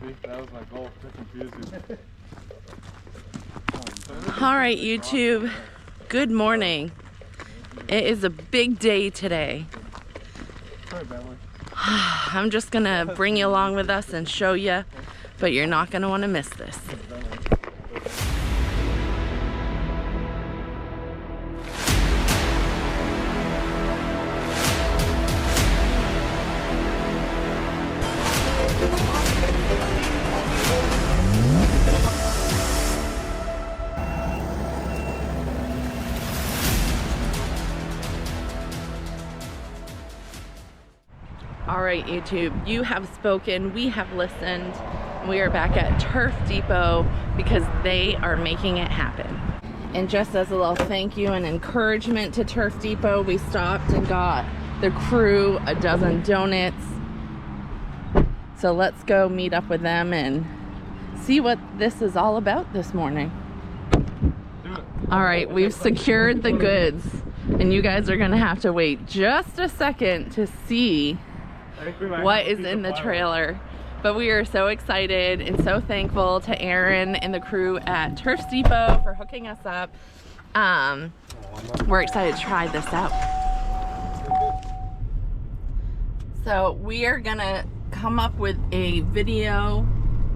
See, that was my goal, to confuse you. All right, YouTube, good morning. It is a big day today. I'm just gonna bring you along with us and show you, but you're not gonna want to miss this. All right, YouTube, you have spoken, we have listened. We are back at Turf Depot because they are making it happen. And just as a little thank you and encouragement to Turf Depot, we stopped and got the crew a dozen donuts. So let's go meet up with them and see what this is all about this morning. All right, we've secured the goods and you guys are gonna have to wait just a second to see what is in the trailer. But we are so excited and so thankful to Aaron and the crew at Turf Depot for hooking us up. We're excited to try this out. So we are gonna come up with a video,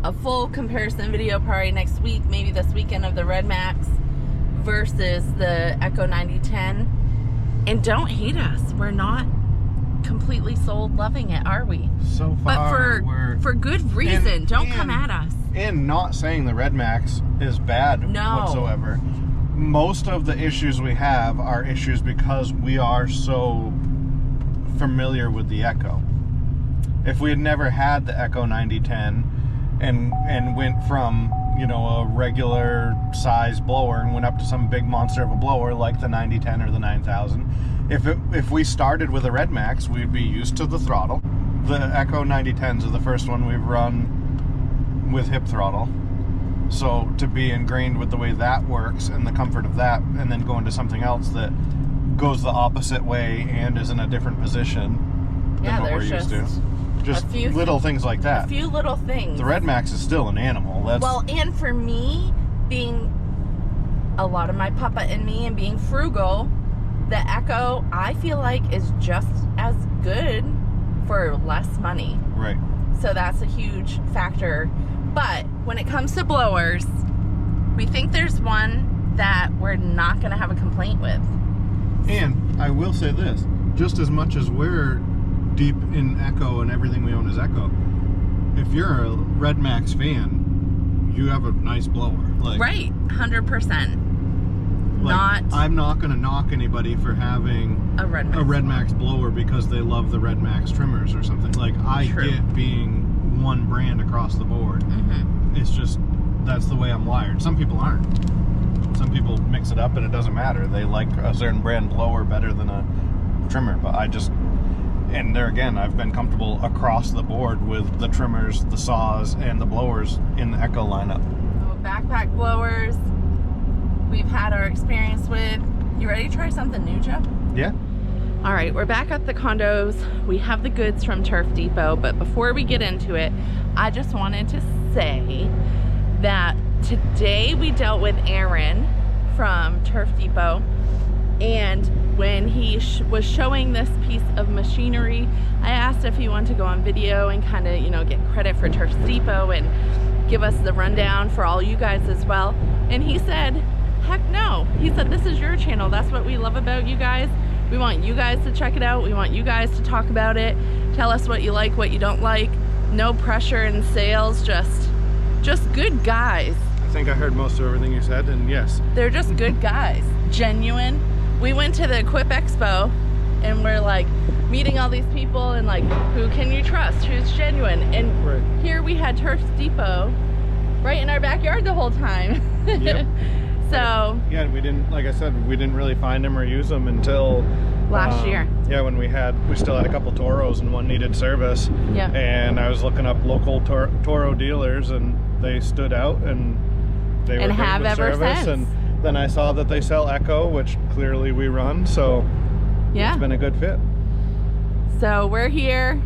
a full comparison video probably next week, maybe this weekend, of the Red Max versus the Echo 9010. And don't hate us, we're not completely sold loving it, are we? So far, but for good reason. Don't come at us. And not saying the Red Max is bad whatsoever. Most of the issues we have are issues because we are so familiar with the Echo. If we had never had the Echo 9010 and went from, you know, a regular size blower and went up to some big monster of a blower like the 9010 or the 9000, if we started with a Red Max, we'd be used to the throttle. The Echo 9010s are the first one we've run with hip throttle. So to be ingrained with the way that works and the comfort of that, and then go into something else that goes the opposite way and is in a different position than what we're used to. Just little things like that. A few little things. The Red Max is still an animal. Well, and for me, being a lot of my papa in me and being frugal, the Echo, I feel like, is just as good for less money. Right. So that's a huge factor. But when it comes to blowers, we think there's one that we're not going to have a complaint with. And I will say this, just as much as we're deep in Echo and everything we own is Echo, if you're a Red Max fan, you have a nice blower. Like, right, 100%. Like, I'm not going to knock anybody for having a Red Max blower because they love the Red Max trimmers or something. Like, I get being one brand across the board. Mm-hmm. It's just, that's the way I'm wired. Some people aren't. Some people mix it up and it doesn't matter. They like a certain brand blower better than a trimmer, but I just, and there again, I've been comfortable across the board with the trimmers, the saws, and the blowers in the Echo lineup. So backpack blowers, we've had our experience with. You ready to try something new, Joe? Yeah. All right, we're back at the condos. We have the goods from Turf Depot, but before we get into it, I just wanted to say that today we dealt with Aaron from Turf Depot, and when he was showing this piece of machinery, I asked if he wanted to go on video and kind of, you know, get credit for Turf Depot and give us the rundown for all you guys as well. And he said, heck no. He said, this is your channel. That's what we love about you guys. We want you guys to check it out. We want you guys to talk about it. Tell us what you like, what you don't like. No pressure in sales, just good guys. I think I heard most of everything you said, and yes. They're just good guys, genuine. We went to the Equip Expo and we're like meeting all these people and like, who can you trust? Who's genuine? And here we had Turf Depot right in our backyard the whole time. Yep. So yeah, we didn't, like I said, we didn't really find them or use them until last year. Yeah, when we still had a couple Toros and one needed service. Yeah. And I was looking up local Toro dealers and they stood out and they were great with service. And then I saw that they sell Echo, which clearly we run, so yeah, it's been a good fit. So we're here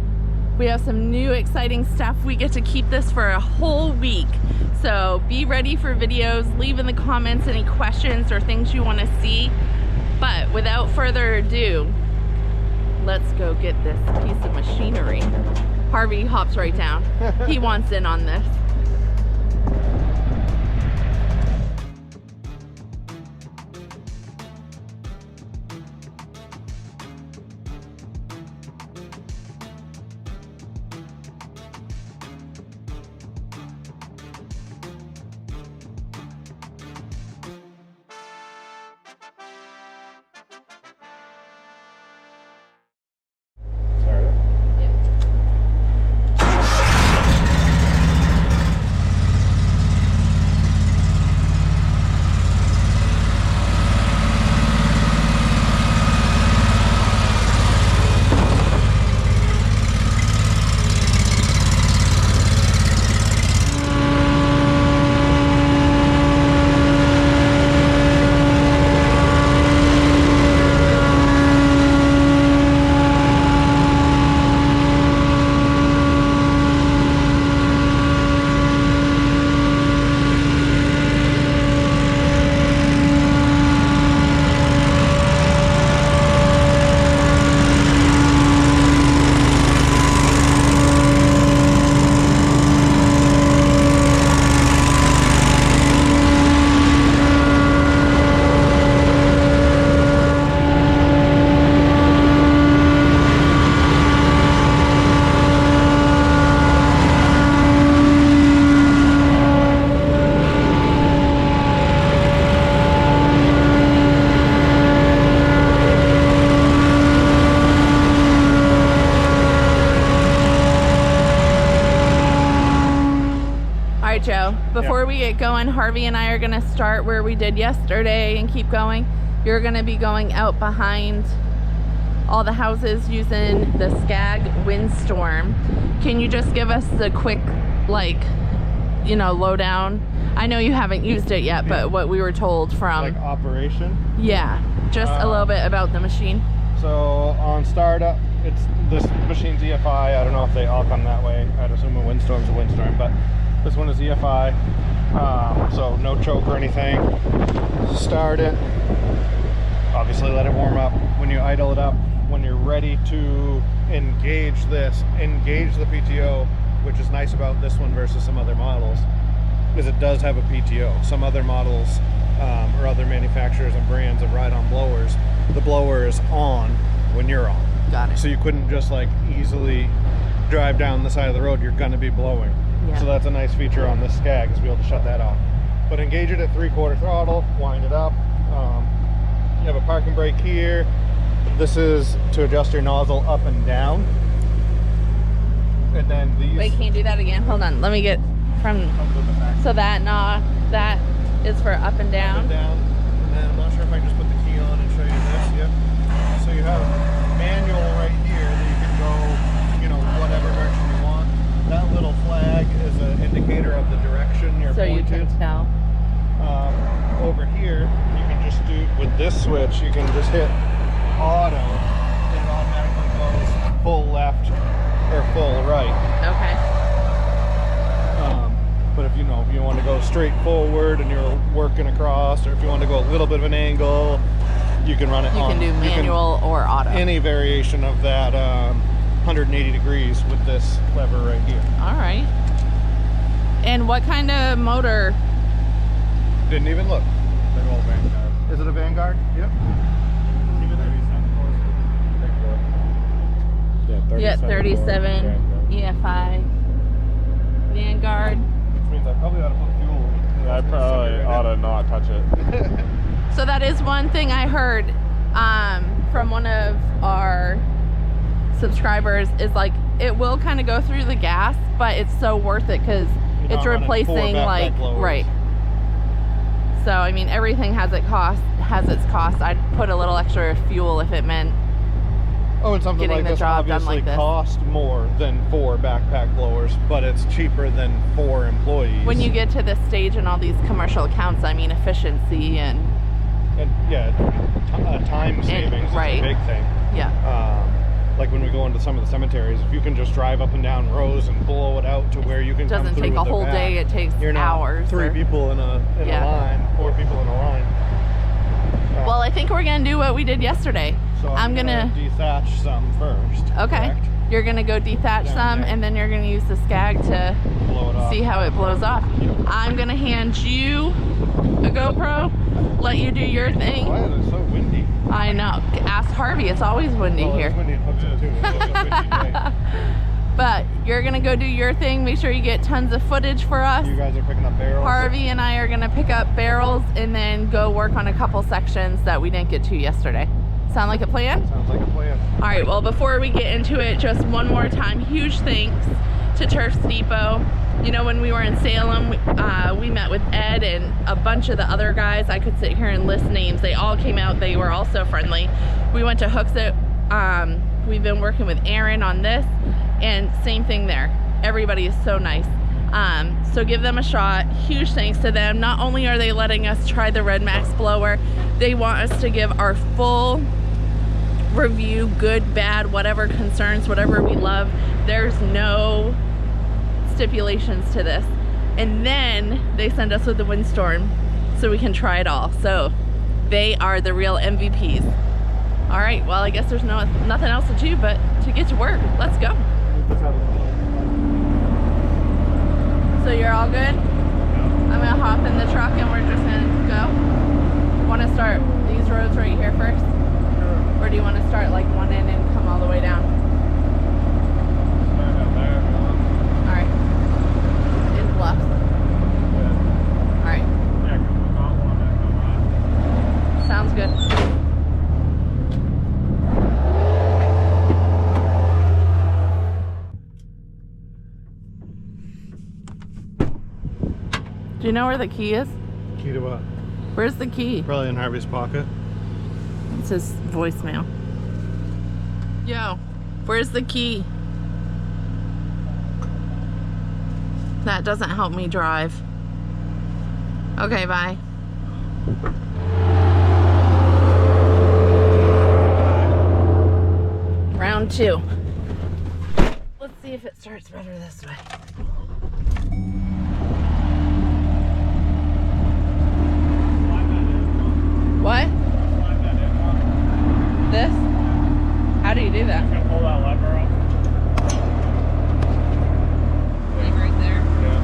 We have some new exciting stuff. We get to keep this for a whole week. So be ready for videos. Leave in the comments any questions or things you want to see. But without further ado, let's go get this piece of machinery. Harvey hops right down. He wants in on this. Joe, before we get going, Harvey and I are going to start where we did yesterday and keep going. You're going to be going out behind all the houses using the Scag Windstorm. Can you just give us the quick, like, you know, lowdown? I know you haven't used it yet, but what we were told from... Like operation? Yeah, just a little bit about the machine. So on startup, this machine's EFI. I don't know if they all come that way. I'd assume a Windstorm's a Windstorm, but this one is EFI, so no choke or anything. Start it. Obviously let it warm up. When you idle it up, when you're ready to engage the PTO, which is nice about this one versus some other models, is it does have a PTO. Some other models or other manufacturers and brands of ride-on blowers, the blower is on when you're on. Got it. So you couldn't just like easily drive down the side of the road, you're gonna be blowing. Yeah. So that's a nice feature on this Scag, is be able to shut that off. But engage it at 3/4 throttle, wind it up. You have a parking brake here. This is to adjust your nozzle up and down. And then these... Wait, can you do that again? Hold on, let me get from... So that is for up and down? Up and down. And then I'm not sure if I can just put the key on and show you this. Yep. So you have manual right here that you can go, you know, whatever direction you want. That little flag is an indicator of the direction you're pointed. So you can tell. Over here, you can just do, with this switch, you can just hit auto, and it automatically goes full left or full right. Okay. But if you want to go straight forward and you're working across, or if you want to go a little bit of an angle, you can run it on. You can do manual or auto. Any variation of that 180 degrees with this lever right here. All right. And what kind of motor? Didn't even look. Big old Vanguard. Is it a Vanguard? Yep. Yeah, 37 EFI Vanguard. Which means I probably ought to put fuel. Yeah, I probably ought to not touch it. So that is one thing I heard from one of our subscribers, is like it will kind of go through the gas, but it's so worth it because it's replacing like right. So I mean, everything has its cost. I'd put a little extra fuel if it meant and something getting like the this job done obviously like this. cost more than 4 backpack blowers, but it's cheaper than 4 employees. When you get to this stage in all these commercial accounts, I mean, efficiency and yeah, time savings is a big thing. Yeah. like when we go into some of the cemeteries, if you can just drive up and down rows and blow it out to where you can come through with Doesn't take a whole back, day, it takes you're not hours. Three people in a line, 4 people in a line. Well, I think we're gonna do what we did yesterday. So I'm gonna dethatch some first. Okay. Correct? You're gonna go dethatch some, and then you're gonna use the Scag to blow it off. see how it blows off. I'm gonna hand you a GoPro, let you do your thing. Why is it so windy? I know. Ask Harvey. It's always windy here. It's windy in Hudson too. It's a windy day. But you're gonna go do your thing. Make sure you get tons of footage for us. You guys are picking up barrels. Harvey and I are gonna pick up barrels and then go work on a couple sections that we didn't get to yesterday. Sound like a plan? Sounds like a plan. All right, well, before we get into it, just one more time, huge thanks to Turfs Depot. You know, when we were in Salem, we met with Ed and a bunch of the other guys. I could sit here and list names. They all came out. They were all so friendly. We went to Hooksett. We've been working with Aaron on this, and same thing there. Everybody is so nice. So give them a shot. Huge thanks to them. Not only are they letting us try the Red Max blower, they want us to give our full review, good, bad, whatever concerns, whatever we love. There's no stipulations to this. And then they send us with the Windstorm so we can try it all. So they are the real MVPs. All right, well, I guess there's nothing else to do but to get to work. Let's go. So you're all good? I'm gonna hop in the truck and we're just gonna go. Want to start these roads right here first? Sure. Or do you want to start like one end and come all the way down? All right. In bluffs. All right. Sounds good. Do you know where the key is? Key to what? Where's the key? Probably in Harvey's pocket. It's his voicemail. Yo, where's the key? That doesn't help me drive. Okay, bye. Round 2. Let's see if it starts better this way. What? This? How do you do that? You can pull that lever up. Like right there? Yeah.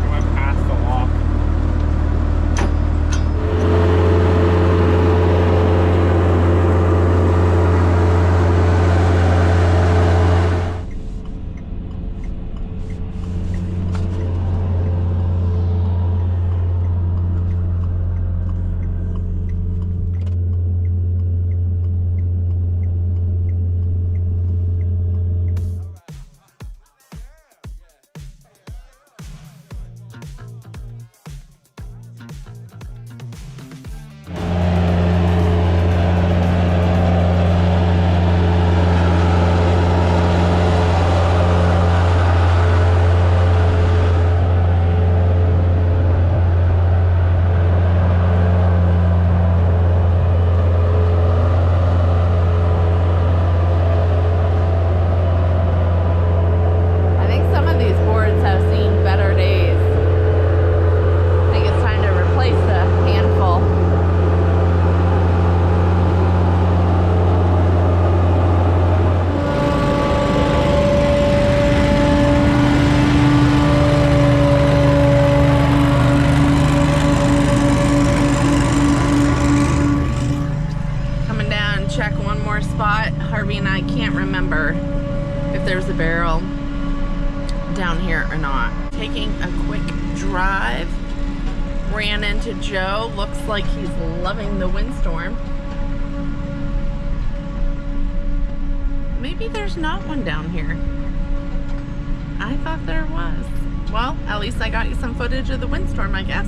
You went past the lock. There's a barrel down here or not. Taking a quick drive. Ran into Joe. Looks like he's loving the Windstorm. Maybe there's not one down here. I thought there was. Well, at least I got you some footage of the Windstorm, I guess.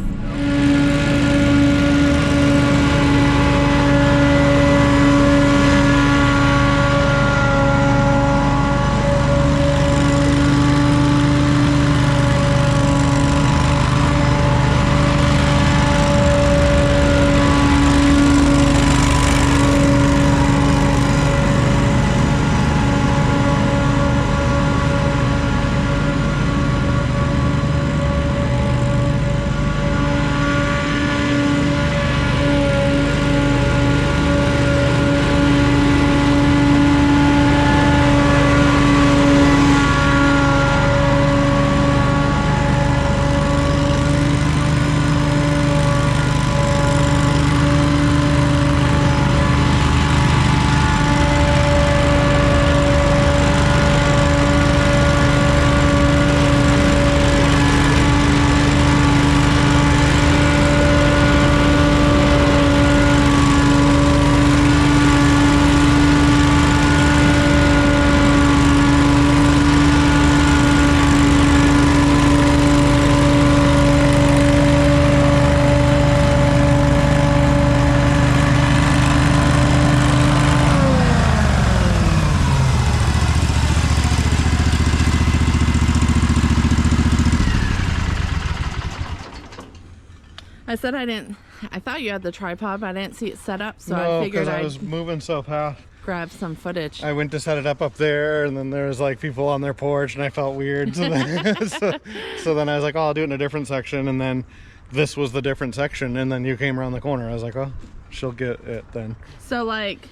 I said I thought you had the tripod, but I didn't see it set up, so No, I figured I was moving so fast. grab some footage. I went to set it up there, and then there was like people on their porch, and I felt weird. So then, so then I was like, oh, I'll do it in a different section, and then this was the different section, and then you came around the corner. I was like, oh, she'll get it then. So like,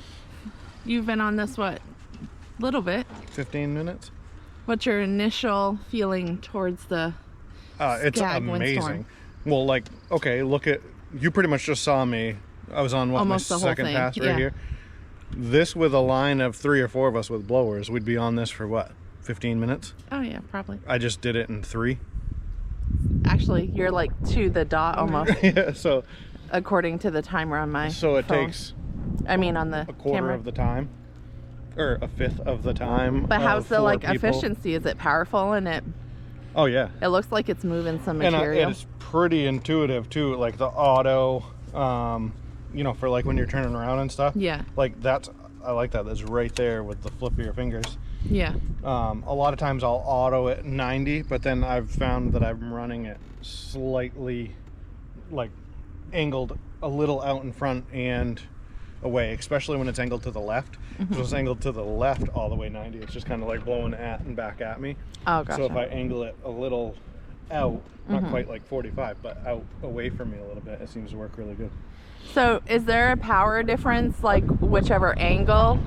you've been on this, what, little bit? 15 minutes. What's your initial feeling towards the it's Scag amazing. Windstorm? Well, like, okay, look at, you pretty much just saw me. I was on, what, almost my the whole second thing. pass right here. This with a line of 3 or 4 of us with blowers, we'd be on this for what, 15 minutes? Oh yeah, probably. I just did it in 3. Actually, you're like to the dot almost. Yeah, so according to the timer on my so it phone. takes on the a quarter camera. of the time, or a fifth of the time. But how's the like people. efficiency? Is it powerful? And it Oh yeah, it looks like it's moving some material. And it's pretty intuitive too, like the auto, you know, for like when you're turning around and stuff. Yeah. Like I like that. That's right there with the flip of your fingers. Yeah. A lot of times I'll auto at 90, but then I've found that I'm running it slightly like angled a little out in front and away, especially when it's angled to the left. If it's angled to the left all the way 90, it's just kind of like blowing at and back at me. Oh, gotcha. So if I angle it a little out, not quite like 45, but out away from me a little bit, it seems to work really good. So is there a power difference, like whichever angle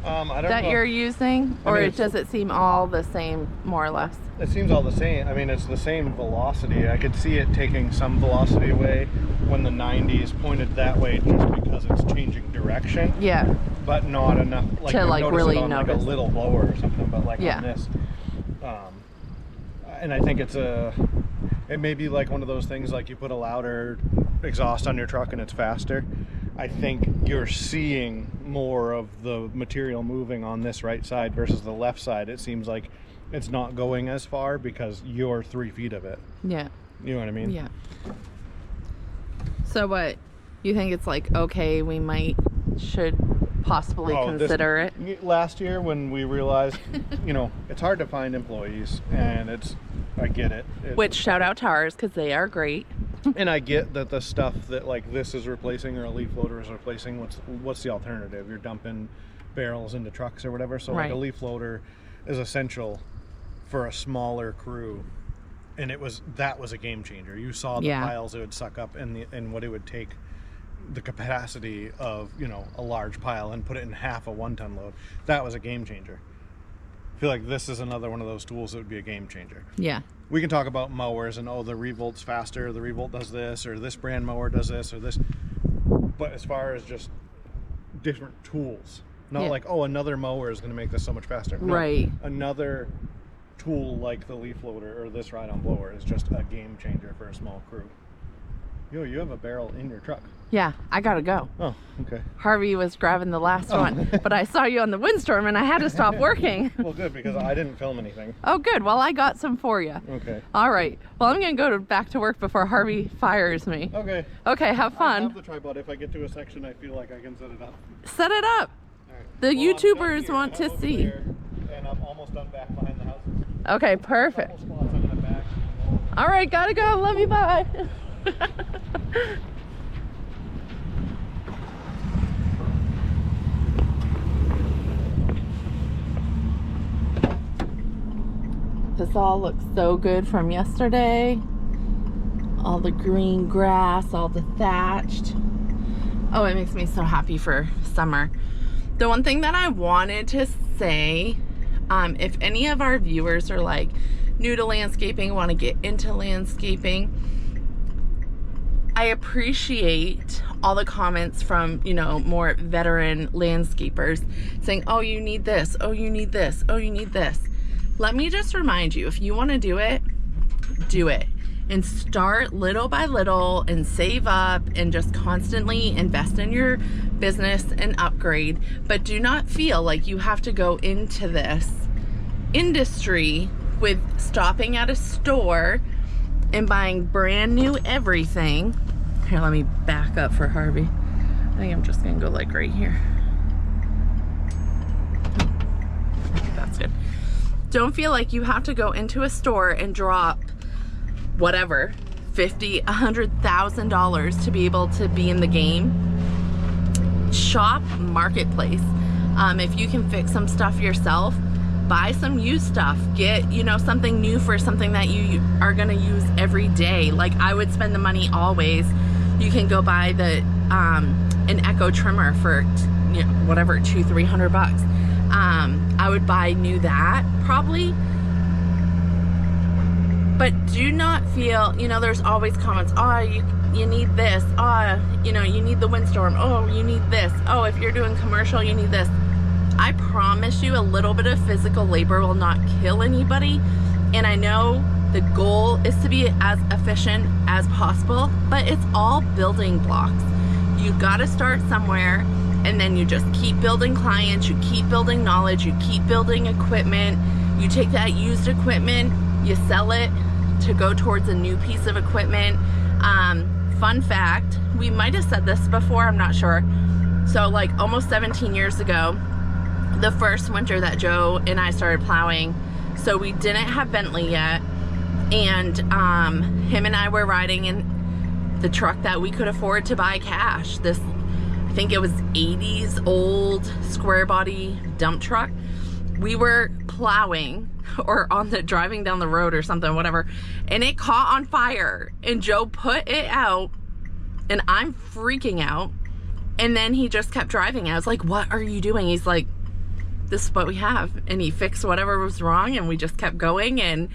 I don't that know. you're using, or does it seem all the same, more or less? It seems all the same. I mean, it's the same velocity. I could see it taking some velocity away when the 90 is pointed that way, just because it's changing direction. Yeah. But not enough like to like really it on notice. like a little blower or something. But like Yeah. on this, and I think it may be like one of those things like you put a louder exhaust on your truck and it's faster. I think you're seeing more of the material moving on this right side versus the left side. It seems like it's not going as far because you're 3 feet of it. Yeah. You know what I mean? Yeah. So what, you think it's like, okay, we should possibly consider it? Last year when we realized, you know, it's hard to find employees, and I get it. Which shout out to ours, because they are great. And I get that the stuff that like this is replacing or a leaf loader is replacing, what's the alternative? You're dumping barrels into trucks or whatever. So like a leaf loader is essential for a smaller crew, and that was a game changer. You saw the piles it would suck up and what it would take, the capacity of, you know, a large pile, and put it in half a 1-ton load. That was a game changer. I feel like this is another one of those tools that would be a game changer. Yeah. We can talk about mowers and, oh, the Revolt's faster, the Revolt does this, or this brand mower does this or this. But as far as just different tools, not like, oh, another mower is going to make this so much faster. No, right. Another tool like the leaf loader or this ride-on blower is just a game changer for a small crew. Yo, you have a barrel in your truck. Yeah, I gotta go. Oh, okay. Harvey was grabbing the last one, but I saw you on the Windstorm and I had to stop working. Well, good, because I didn't film anything. Oh, good. Well, I got some for you. Okay. All right. Well, I'm gonna go back to work before Harvey fires me. Okay. Okay, have fun. I have the tripod. If I get to a section I feel like I can set it up. Set it up. All right. The YouTubers want to see. And I'm almost done back behind the houses. Okay, perfect. Couple spots I'm gonna back. All right, gotta go. Love you. Bye. This all looks so good from yesterday. All the green grass, all the thatched. Oh, it makes me so happy for summer. The one thing that I wanted to say, if any of our viewers are like new to landscaping, want to get into landscaping, I appreciate all the comments from, you know, more veteran landscapers saying, oh, you need this, oh, you need this, oh, you need this. Let me just remind you, if you want to do it, do it. And start little by little and save up and just constantly invest in your business and upgrade. But do not feel like you have to go into this industry with stopping at a store and buying brand new everything. Here, let me back up for Harvey. I think I'm just gonna go like right here. That's good. Don't feel like you have to go into a store and drop whatever, $50,000, $100,000 to be able to be in the game, shop Marketplace. If you can fix some stuff yourself, buy some used stuff. Get, you know, something new for something that you are gonna use every day. Like, I would spend the money always. You can go buy the an Echo trimmer for, you know, whatever, $200-300. I would buy new that probably. But do not feel, you know, there's always comments, oh, you need this, oh, you know, you need the Windstorm, oh, you need this, oh, if you're doing commercial, you need this. I promise you, a little bit of physical labor will not kill anybody. And I know the goal is to be as efficient as possible, but it's all building blocks. You gotta start somewhere, and then you just keep building clients, you keep building knowledge, you keep building equipment. You take that used equipment, you sell it to go towards a new piece of equipment. Fun fact, we might have said this before, I'm not sure. So like almost 17 years ago, the first winter that Joe and I started plowing, so we didn't have Bentley yet, and him and I were riding in the truck that we could afford to buy cash. This, I think it was 80s old square body dump truck. We were plowing or on the driving down the road or something, whatever, and it caught on fire, and Joe put it out, and I'm freaking out. And then he just kept driving. I was like, what are you doing? He's like, this is what we have. And he fixed whatever was wrong, and we just kept going. And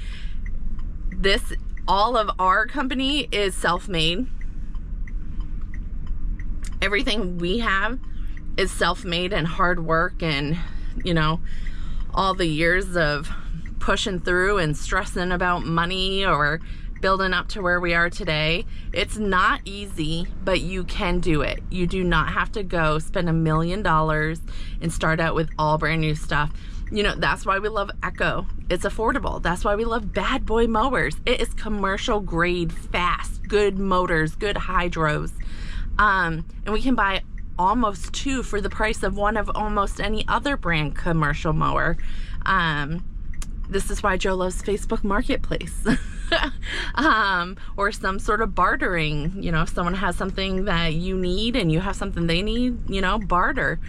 this, all of our company is self-made. Everything we have is self-made and hard work, and, you know, all the years of pushing through and stressing about money or building up to where we are today. It's not easy, but you can do it. You do not have to go spend $1 million and start out with all brand new stuff. You know, that's why we love Echo. It's affordable. That's why we love Bad Boy mowers. It is commercial grade, fast, good motors, good hydros. And we can buy almost 2 for the price of one of almost any other brand commercial mower. This is why Joe loves Facebook Marketplace. Or some sort of bartering. You know, if someone has something that you need and you have something they need, you know, barter.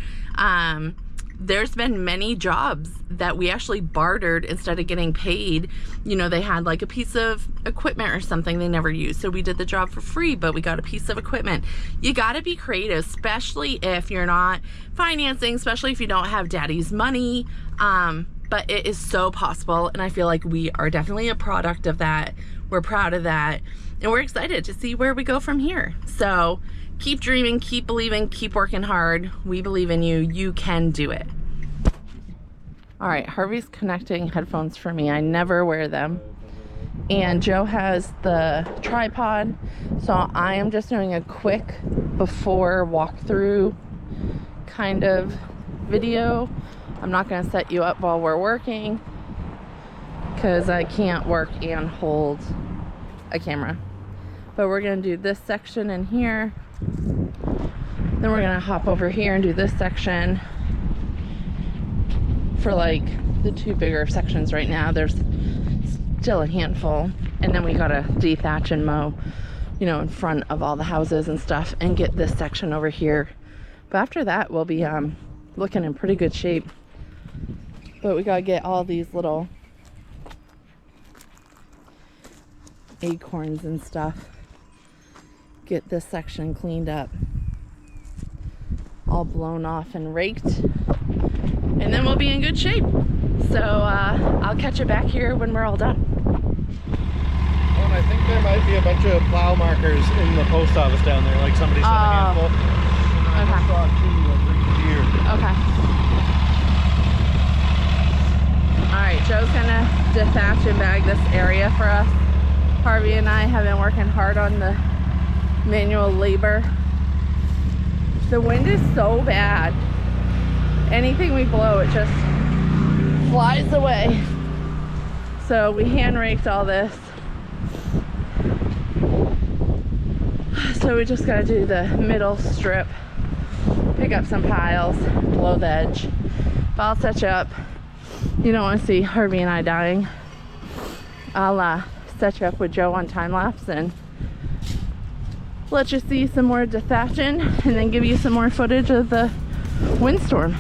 There's been many jobs that we actually bartered instead of getting paid. You know, they had like a piece of equipment or something they never used, so we did the job for free, but we got a piece of equipment. You got to be creative, especially if you're not financing, especially if you don't have daddy's money. But it is so possible, and I feel like we are definitely a product of that. We're proud of that, and we're excited to see where we go from here. So keep dreaming, keep believing, keep working hard. We believe in you. You can do it. All right, Harvey's connecting headphones for me. I never wear them. And Joe has the tripod, so I am just doing a quick before walkthrough kind of video. I'm not going to set you up while we're working because I can't work and hold a camera. But we're going to do this section in here. Then we're going to hop over here and do this section for like the 2 bigger sections right now. There's still a handful. And then we got to dethatch and mow, you know, in front of all the houses and stuff, and get this section over here. But after that, we'll be looking in pretty good shape. But we gotta get all these little acorns and stuff, get this section cleaned up, all blown off and raked, and then we'll be in good shape. So I'll catch you back here when we're all done. Well, I think there might be a bunch of plow markers in the post office down there, like somebody said a handful. Okay. Alright, Joe's gonna dethatch and bag this area for us. Harvey and I have been working hard on the manual labor. The wind is so bad. Anything we blow, it just flies away. So we hand raked all this. So we just gotta do the middle strip, pick up some piles, blow the edge. But I'll set you up. You don't want to see Harvey and I dying. I'll set you up with Joe on time lapse, and let you see some more dethatching and then give you some more footage of the windstorm.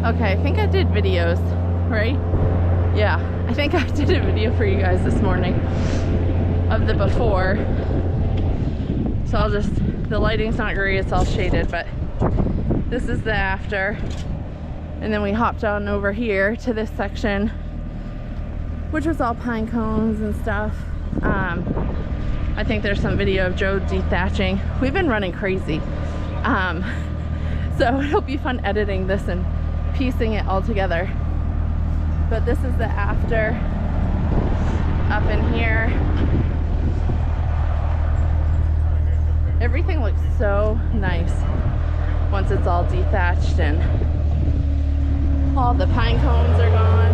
Okay, I think I did videos, right? Yeah, I think I did a video for you guys this morning of the before. So I'll just, the lighting's not great, it's all shaded, but this is the after. And then we hopped on over here to this section, which was all pine cones and stuff. I think there's some video of Joe dethatching. We've been running crazy. So it'll be fun editing this and piecing it all together. But this is the after up in here. Everything looks so nice once it's all dethatched and all the pine cones are gone.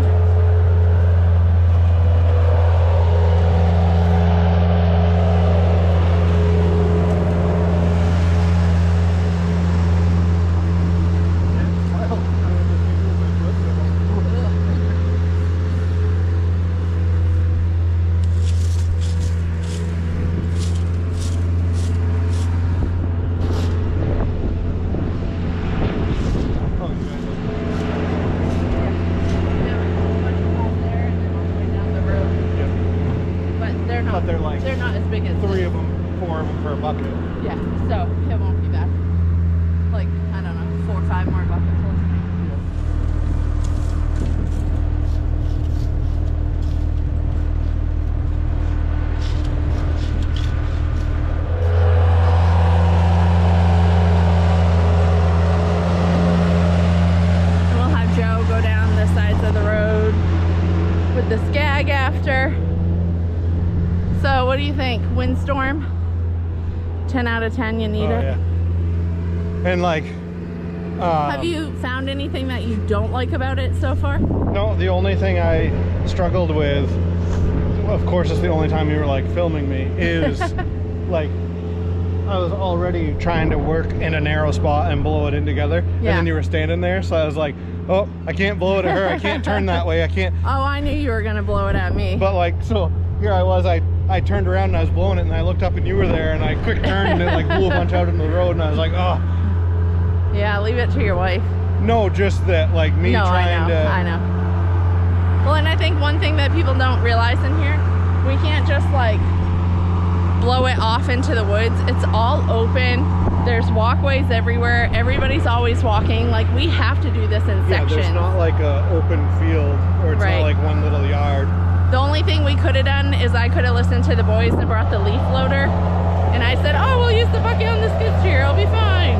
They're not as big as 3 of them, 4 of them for a bucket. Yeah, so it won't be bad. Like, I don't know, 4 or 5 more bucketfuls. And we'll have Joe go down the sides of the road with the Scag after. So what do you think? Windstorm? 10 out of 10, you need it? Yeah. And like, Have you found anything that you don't like about it so far? No, the only thing I struggled with, of course it's the only time you were like filming me, is like I was already trying to work in a narrow spot and blow it in together. And then you were standing there, so I was like, oh, I can't blow it at her, I can't turn that way, I can't. Oh, I knew you were gonna blow it at me. But like, so here I was, I turned around and I was blowing it, and I looked up and you were there, and I quick turned and it like blew a bunch out into the road, and I was like, oh. Yeah, leave it to your wife. No, just that, like me trying to. I know. Well, and I think one thing that people don't realize in here, we can't just like blow it off into the woods. It's all open. There's walkways everywhere. Everybody's always walking. Like, we have to do this in sections. There's not like a open field, or it's not like one little yard. The only thing we could have done is I could have listened to the boys and brought the leaf loader. And I said, oh, we'll use the bucket on the skid steer. It'll be fine.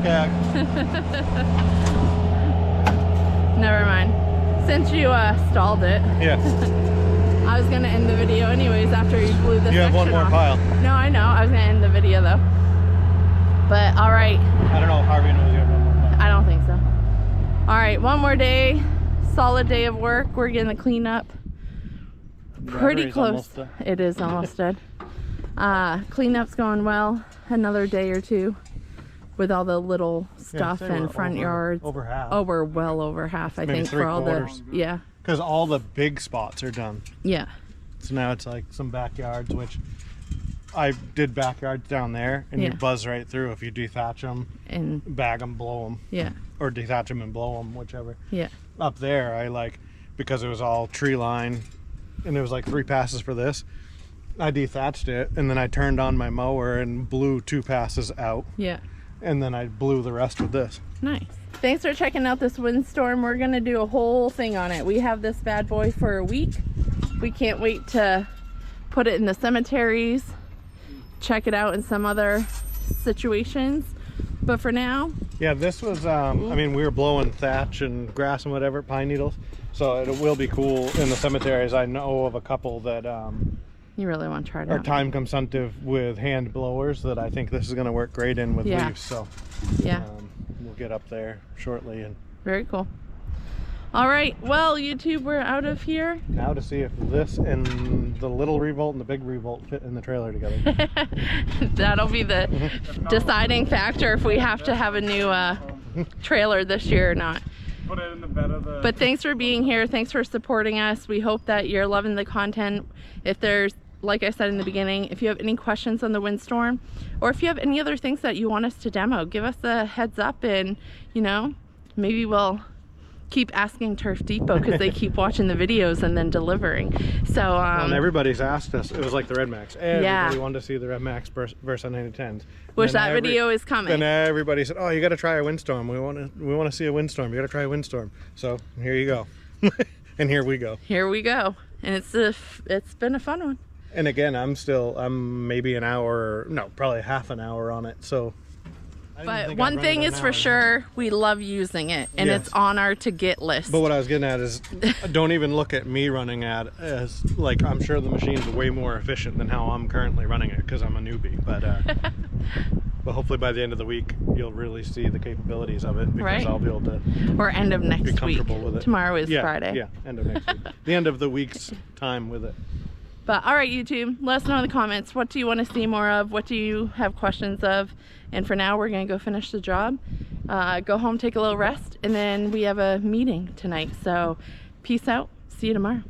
Scag. Never mind. Since you stalled it. Yes. I was gonna end the video anyways after you blew this. You have one more off. pile. No, I know. I was gonna end the video though. But all right. I don't know if Harvey knows you have one more pile. I don't think so. All right, one more day. Solid day of work. We're getting the cleanup. Pretty close. It is almost dead. Cleanup's going well. Another day or two with all the little stuff and front yards. Over half. Oh, we're well over half, I think, for all the. Yeah. Because all the big spots are done. Yeah. So now it's like some backyards, which I did backyards down there, and you buzz right through if you dethatch them and bag them, blow them. Yeah. Or dethatch them and blow them, whichever. Yeah. Up there, I like, because it was all tree line, and it was like 3 passes for this, I dethatched it, and then I turned on my mower and blew 2 passes out. Yeah. And then I blew the rest with this. Nice. Thanks for checking out this windstorm. We're gonna do a whole thing on it. We have this bad boy for a week. We can't wait to put it in the cemeteries, check it out in some other situations. But for now, yeah, this was I mean, we were blowing thatch and grass and whatever, pine needles, so it will be cool in the cemeteries. I know of a couple that you really want to try it out. Are time consumptive with hand blowers that I think this is going to work great in with leaves. So yeah, we'll get up there shortly. And very cool. All right, well, YouTube, we're out of here. Now to see if this and the little revolt and the big revolt fit in the trailer together. That'll be the deciding factor if we have to have a new trailer this year or not. Put it in the bed of the... But thanks for being here. Thanks for supporting us. We hope that you're loving the content. If there's, like I said in the beginning, if you have any questions on the windstorm, or if you have any other things that you want us to demo, give us a heads up, and, you know, maybe we'll keep asking Turf Depot because they keep watching the videos and then delivering. So well, and everybody's asked us. It was like the Red Max. Everybody wanted to see the Red Max versus 9010s. Which that video is coming. And everybody said, "Oh, you got to try a windstorm. We want to see a windstorm. You got to try a windstorm." So here you go. And here we go. Here we go. And it's been a fun one. And again, I'm maybe an hour, no, probably half an hour on it. So But one thing is for sure, we love using it, and Yes. it's on our to get list. But what I was getting at is, don't even look at me running it as, like, I'm sure the machine's way more efficient than how I'm currently running it, because I'm a newbie. But hopefully by the end of the week, you'll really see the capabilities of it, because Right. I'll be able to or end of be next week. comfortable with it. Tomorrow is Friday. Yeah, end of next week. The end of the week's time with it. But all right, YouTube, let us know in the comments. What do you want to see more of? What do you have questions of? And for now, we're going to go finish the job, go home, take a little rest, and then we have a meeting tonight. So peace out. See you tomorrow.